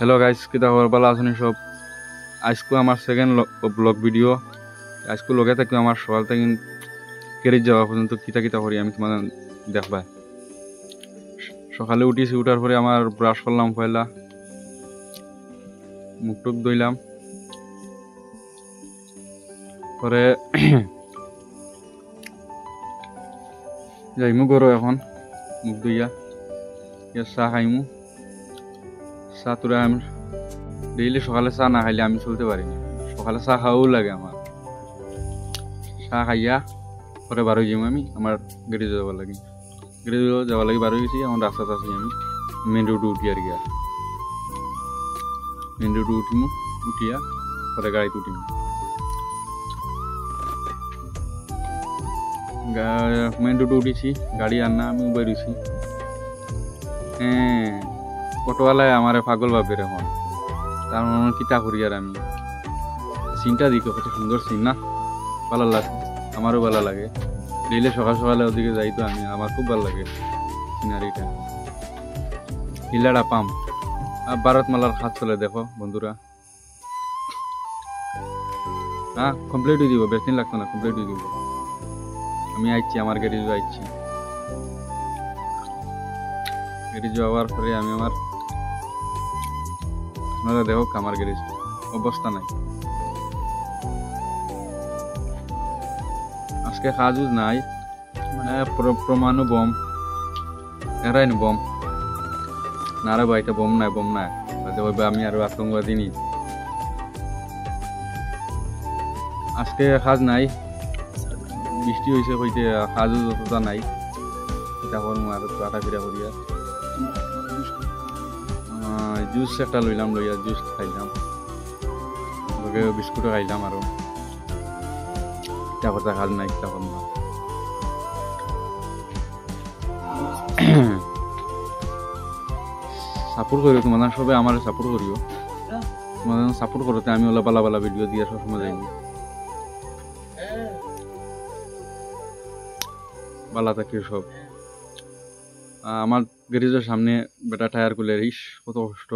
Hello guys, কিতা খবর? ভালো আছেন সব? আজকে আমার সেকেন্ড ব্লগ ভিডিও। আজকে লগে থাকি আমার সকাল থেকে কেরিজ যাওয়া পর্যন্ত কিতা কিতা করি আমি তোমাদের দেখবা। সকালে উঠিছি, উঠার পরে আমার ব্রাশ করলাম, পয়লা মুখ টুক ধুইলাম, পরে যাইমু গরো এখন মুখ ধুইয়া চা খাইমু। চা তোরা আমি ডেইলি সকালে চা না খাইলে আমি চলতে পারি না। সকালে চা খাওয়াও লাগে আমার। চা খাইয়া পরে বার হয়ে যাবো আমি আমার গাড়িতে যাওয়ার লাগে। গাড়িতে যাওয়ার লাগে বার হয়ে গেছি। আমার রাস্তাতে আছি আমি, মেন রোডে উঠি আর গিয়া মেন রোডে উঠিমু। উঠিয়া পরে গাড়িতে উঠিমু। মেন রোডে উঠেছি, গাড়ি আর না, আমি বেরোছি। হ্যাঁ, অটোওয়ালায় আমার পাগল ভাবে এখন। তার মনে কিতা করি আর আমি সিনটা দিকে কত সুন্দর সিন না, ভালো লাগে, আমারও ভালো লাগে। ডেইলি সকাল সকালে ওদিকে যাই তো আমি, আমার খুব ভালো লাগে সিনারিটা। হিলাড়া পাম আর ভারতমালার হাত চলে, দেখো বন্ধুরা। হ্যাঁ, কমপ্লিট হয়ে দিব, বেশ দিন লাগতো না, কমপ্লিট হয়ে দিব। আমি আইছি, আমার গাড়ি আইছি। গাড়ি যাওয়ার পরে আমি আমার আপনারা দেখো আমার গাড়ি অবস্থা নাই। আজকে কাজও নাই, মানে প্রমাণও বম এরাই নি বম না রে ভাই, এটা বম নাই, বম নাই। আমি আরো আতঙ্কবাদী নি। আজকে কাজ নাই, বৃষ্টি হয়েছে হইতে, কাজও যতটা নাই। এটা করবো আর আটা ফিরা করিয়া জুস একটা লইলাম, লইয়া জুস খাইলাম, লগে বিস্কুটও খাইলাম। আরো এটা কথা কাজ নাই, এটা করবো না। সাপোর্ট করিও তোমাদের সবাই, আমার সাপোর্ট করিও। তোমাদের সাপোর্ট করতে আমি ওলা বালা বালা ভিডিও দিয়ে সবসময় যাইনি। বালা থাকিও সব। আমার গ্যারেজের সামনে বেটা টায়ার খুলে রিস, কত কষ্ট।